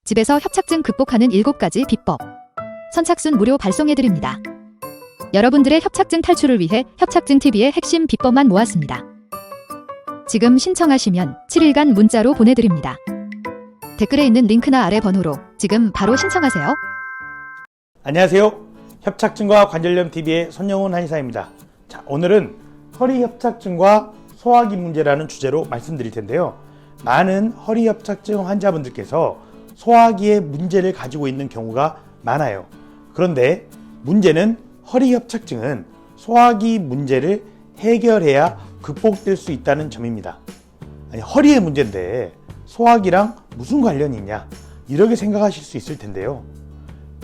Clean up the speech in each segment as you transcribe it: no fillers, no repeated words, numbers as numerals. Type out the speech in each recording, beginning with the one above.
집에서 협착증 극복하는 7가지 비법. 선착순 무료 발송해드립니다. 여러분들의 협착증 탈출을 위해 협착증TV의 핵심 비법만 모았습니다. 지금 신청하시면 7일간 문자로 보내드립니다. 댓글에 있는 링크나 아래 번호로 지금 바로 신청하세요. 안녕하세요. 협착증과 관절염TV의 손영훈 한의사입니다. 자, 오늘은 허리 협착증과 소화기 문제라는 주제로 말씀드릴 텐데요. 많은 허리 협착증 환자분들께서 소화기에 문제를 가지고 있는 경우가 많아요. 그런데 문제는 허리 협착증은 소화기 문제를 해결해야 극복될 수 있다는 점입니다. 아니, 허리의 문제인데 소화기랑 무슨 관련이 있냐, 이렇게 생각하실 수 있을 텐데요.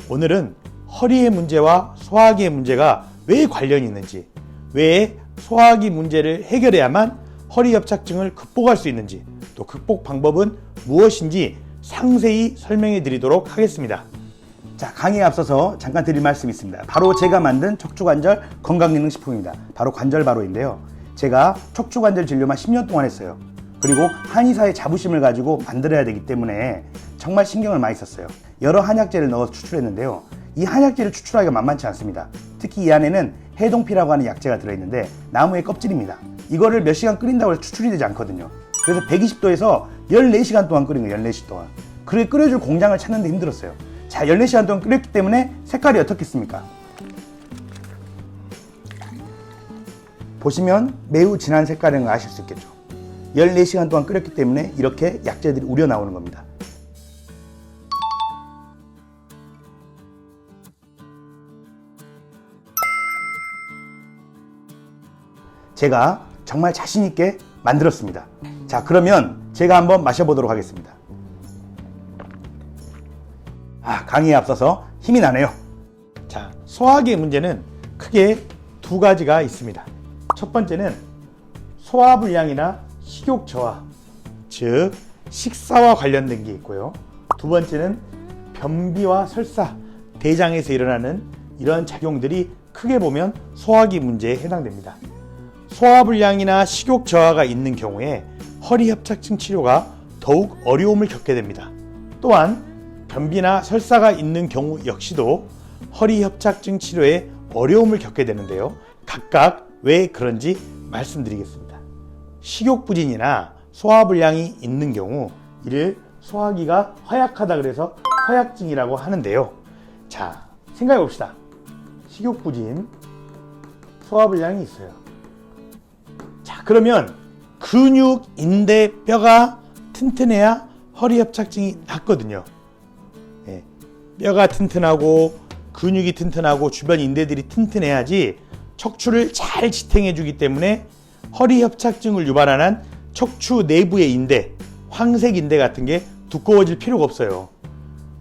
오늘은 허리의 문제와 소화기의 문제가 왜 관련이 있는지, 왜 소화기 문제를 해결해야만 허리 협착증을 극복할 수 있는지, 또 극복 방법은 무엇인지 상세히 설명해 드리도록 하겠습니다. 자, 강의에 앞서서 잠깐 드릴 말씀이 있습니다. 바로 제가 만든 척추관절 건강기능식품입니다. 바로 관절바로인데요. 제가 척추관절 진료만 10년 동안 했어요. 그리고 한의사의 자부심을 가지고 만들어야 되기 때문에 정말 신경을 많이 썼어요. 여러 한약재를 넣어서 추출했는데요. 이 한약재를 추출하기가 만만치 않습니다. 특히 이 안에는 해동피라고 하는 약재가 들어있는데 나무의 껍질입니다. 이거를 몇 시간 끓인다고 해서 추출이 되지 않거든요. 그래서 120도에서 14시간 동안 끓인 거예요. 14시간 동안. 그래 끓여줄 공장을 찾는데 힘들었어요. 자, 14시간 동안 끓였기 때문에 색깔이 어떻겠습니까? 보시면 매우 진한 색깔인 걸 아실 수 있겠죠. 14시간 동안 끓였기 때문에 이렇게 약재들이 우려 나오는 겁니다. 제가 정말 자신 있게 만들었습니다. 자, 그러면 제가 한번 마셔보도록 하겠습니다. 강의에 앞서서 힘이 나네요. 자, 소화기의 문제는 크게 두 가지가 있습니다. 첫 번째는 소화불량이나 식욕 저하, 즉 식사와 관련된 게 있고요. 두 번째는 변비와 설사, 대장에서 일어나는 이런 작용들이 크게 보면 소화기 문제에 해당됩니다. 소화불량이나 식욕 저하가 있는 경우에 허리 협착증 치료가 더욱 어려움을 겪게 됩니다. 또한 변비나 설사가 있는 경우 역시도 허리 협착증 치료에 어려움을 겪게 되는데요. 각각 왜 그런지 말씀드리겠습니다. 식욕부진이나 소화불량이 있는 경우 이를 소화기가 허약하다 그래서 허약증이라고 하는데요. 자, 생각해 봅시다. 식욕부진, 소화불량이 있어요. 자, 그러면 근육, 인대, 뼈가 튼튼해야 허리 협착증이 낫거든요. 뼈가 튼튼하고 근육이 튼튼하고 주변 인대들이 튼튼해야지 척추를 잘 지탱해 주기 때문에 허리 협착증을 유발하는 척추 내부의 인대, 황색 인대 같은 게 두꺼워질 필요가 없어요.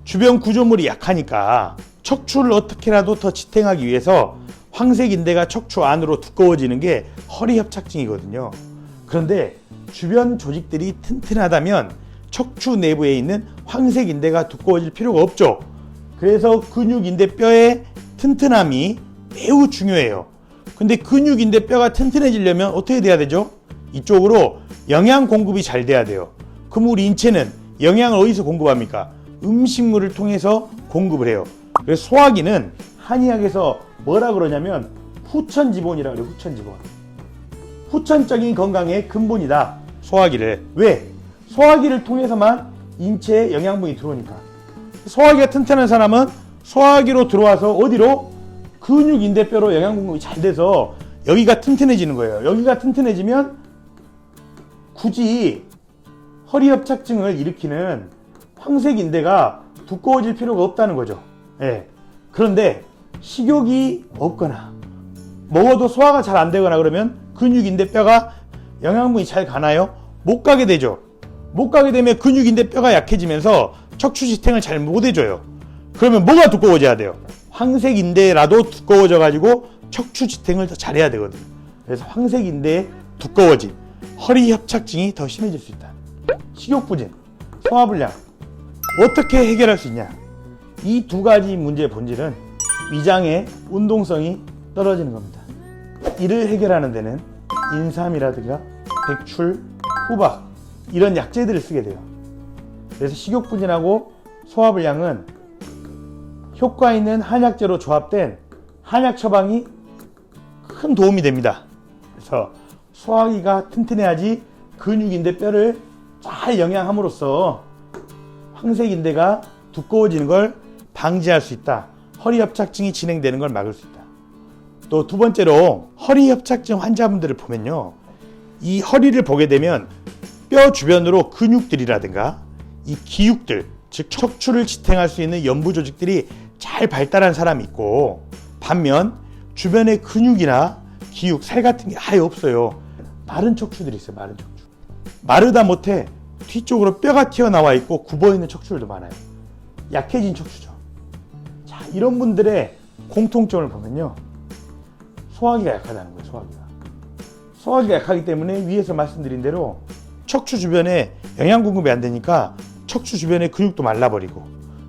주변 구조물이 약하니까 척추를 어떻게라도 더 지탱하기 위해서 황색 인대가 척추 안으로 두꺼워지는 게 허리 협착증이거든요. 그런데 주변 조직들이 튼튼하다면 척추 내부에 있는 황색 인대가 두꺼워질 필요가 없죠. 그래서 근육, 인대, 뼈의 튼튼함이 매우 중요해요. 근데 근육, 인대, 뼈가 튼튼해지려면 어떻게 돼야 되죠? 이쪽으로 영양 공급이 잘 돼야 돼요. 그럼 우리 인체는 영양을 어디서 공급합니까? 음식물을 통해서 공급을 해요. 그래서 소화기는 한의학에서 뭐라 그러냐면 후천지본이라 그래요. 후천지본. 후천적인 건강의 근본이다. 소화기를. 왜? 소화기를 통해서만 인체에 영양분이 들어오니까. 소화기가 튼튼한 사람은 소화기로 들어와서 어디로? 근육, 인대, 뼈로 영양 공급이 잘 돼서 여기가 튼튼해지는 거예요. 여기가 튼튼해지면 굳이 허리 협착증을 일으키는 황색 인대가 두꺼워질 필요가 없다는 거죠. 그런데 식욕이 없거나 먹어도 소화가 잘 안 되거나 그러면 근육, 인대, 뼈가 영양분이 잘 가나요? 못 가게 되죠. 못 가게 되면 근육, 인대, 뼈가 약해지면서 척추 지탱을 잘 못 해줘요. 그러면 뭐가 두꺼워져야 돼요? 황색 인대라도 두꺼워져 가지고 척추 지탱을 더 잘해야 되거든요. 그래서 황색 인대의 두꺼워짐, 허리 협착증이 더 심해질 수 있다. 식욕부진, 소화불량 어떻게 해결할 수 있냐? 이 두 가지 문제의 본질은 위장의 운동성이 떨어지는 겁니다. 이를 해결하는 데는 인삼이라든가 백출, 후박 이런 약재들을 쓰게 돼요. 그래서 식욕부진하고 소화불량은 효과 있는 한약재로 조합된 한약 처방이 큰 도움이 됩니다. 그래서 소화기가 튼튼해야지 근육인대 뼈를 잘 영양함으로써 황색인대가 두꺼워지는 걸 방지할 수 있다. 허리협착증이 진행되는 걸 막을 수 있다. 또 두 번째로 허리협착증 환자분들을 보면요, 이 허리를 보게 되면 뼈 주변으로 근육들이라든가 이 기육들, 즉 척추를 지탱할 수 있는 연부 조직들이 잘 발달한 사람이 있고, 반면 주변에 근육이나 기육, 살 같은 게 아예 없어요. 마른 척추들이 있어요. 마른 척추. 마르다 못해 뒤쪽으로 뼈가 튀어나와 있고 굽어있는 척추들도 많아요. 약해진 척추죠. 자, 이런 분들의 공통점을 보면요, 소화기가 약하다는 거예요. 소화기가 약하기 때문에 위에서 말씀드린 대로 척추 주변에 영양 공급이 안 되니까 척추 주변의 근육도 말라버리고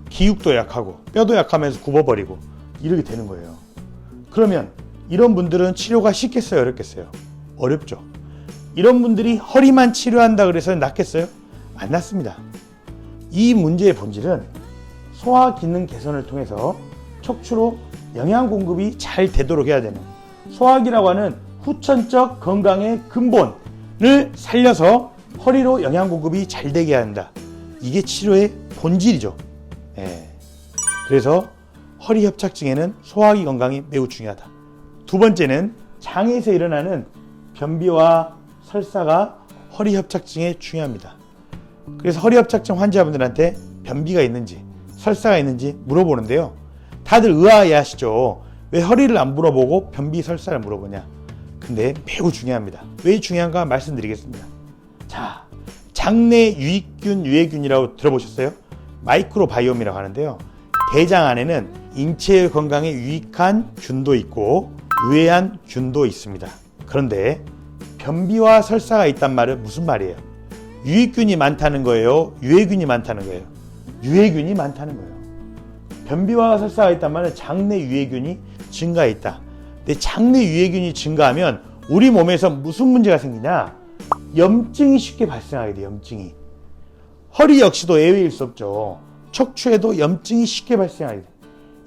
기육도 약하고 뼈도 약하면서 굽어버리고 이렇게 되는 거예요. 그러면 이런 분들은 치료가 쉽겠어요? 어렵겠어요? 어렵죠. 이런 분들이 허리만 치료한다 그래서 낫겠어요? 안 낫습니다. 이 문제의 본질은 소화 기능 개선을 통해서 척추로 영양 공급이 잘 되도록 해야 되는, 소화기라고 하는 후천적 건강의 근본을 살려서 허리로 영양 공급이 잘 되게 한다. 이게 치료의 본질이죠. 그래서 허리 협착증에는 소화기 건강이 매우 중요하다. 두 번째는 장에서 일어나는 변비와 설사가 허리 협착증에 중요합니다. 그래서 허리 협착증 환자분들한테 변비가 있는지 설사가 있는지 물어보는데요, 다들 의아해하시죠. 왜 허리를 안 물어보고 변비 설사를 물어보냐. 근데 매우 중요합니다. 왜 중요한가 말씀드리겠습니다. 자, 장내 유익균, 유해균이라고 들어보셨어요? 마이크로바이옴이라고 하는데요, 대장 안에는 인체의 건강에 유익한 균도 있고 유해한 균도 있습니다. 그런데 변비와 설사가 있단 말은 무슨 말이에요? 유익균이 많다는 거예요? 유해균이 많다는 거예요? 유해균이 많다는 거예요. 변비와 설사가 있단 말은 장내 유해균이 증가해 있다. 근데 장내 유해균이 증가하면 우리 몸에서 무슨 문제가 생기냐? 염증이 쉽게 발생하게 돼요. 염증이. 허리 역시도 예외일 수 없죠. 척추에도 염증이 쉽게 발생하게 돼요.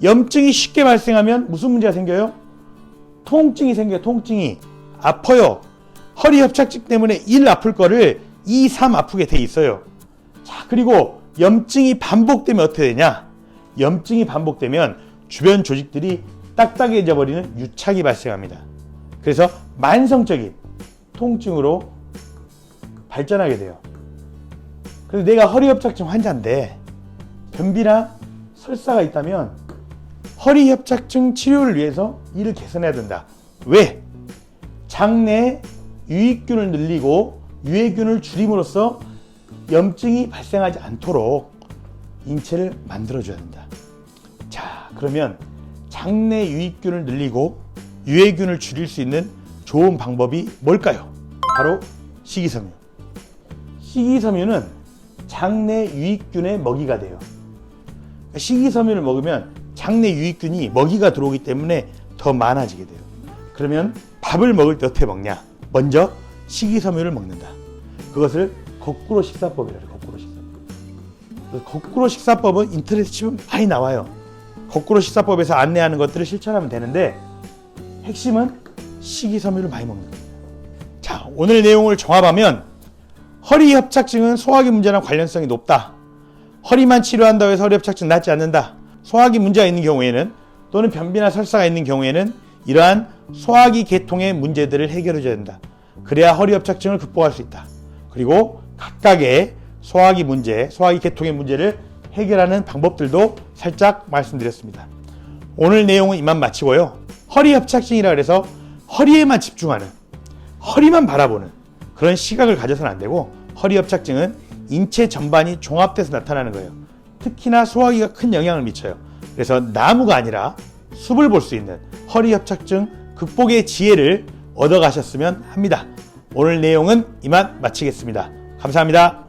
염증이 쉽게 발생하면 무슨 문제가 생겨요? 통증이 생겨요. 통증이. 아파요. 허리 협착증 때문에 1 아플 거를 2, 3 아프게 돼 있어요. 자, 그리고 염증이 반복되면 어떻게 되냐? 염증이 반복되면 주변 조직들이 딱딱해져 버리는 유착이 발생합니다. 그래서 만성적인 통증으로 발전하게 돼요. 그래서 내가 허리협착증 환자인데 변비나 설사가 있다면 허리협착증 치료를 위해서 이를 개선해야 된다. 왜? 장내에 유익균을 늘리고 유해균을 줄임으로써 염증이 발생하지 않도록 인체를 만들어줘야 된다. 자, 그러면 장내 유익균을 늘리고 유해균을 줄일 수 있는 좋은 방법이 뭘까요? 바로 식이섬유. 식이섬유는 장내 유익균의 먹이가 돼요. 식이섬유를 먹으면 장내 유익균이 먹이가 들어오기 때문에 더 많아지게 돼요. 그러면 밥을 먹을 때 어떻게 먹냐? 먼저 식이섬유를 먹는다. 그것을 거꾸로 식사법이라고 해요. 거꾸로 식사법. 거꾸로 식사법은 인터넷에 치면 많이 나와요. 거꾸로 식사법에서 안내하는 것들을 실천하면 되는데 핵심은 식이섬유를 많이 먹는 겁니다. 자, 오늘 내용을 종합하면 허리 협착증은 소화기 문제랑 관련성이 높다. 허리만 치료한다고 해서 허리 협착증 낫지 않는다. 소화기 문제가 있는 경우에는 또는 변비나 설사가 있는 경우에는 이러한 소화기 계통의 문제들을 해결해 줘야 된다. 그래야 허리 협착증을 극복할 수 있다. 그리고 각각의 소화기 문제, 소화기 계통의 문제를 해결하는 방법들도 살짝 말씀드렸습니다. 오늘 내용은 이만 마치고요. 허리 협착증이라 그래서 허리에만 집중하는, 허리만 바라보는 그런 시각을 가져서는 안 되고, 허리 협착증은 인체 전반이 종합돼서 나타나는 거예요. 특히나 소화기가 큰 영향을 미쳐요. 그래서 나무가 아니라 숲을 볼 수 있는 허리 협착증 극복의 지혜를 얻어가셨으면 합니다. 오늘 내용은 이만 마치겠습니다. 감사합니다.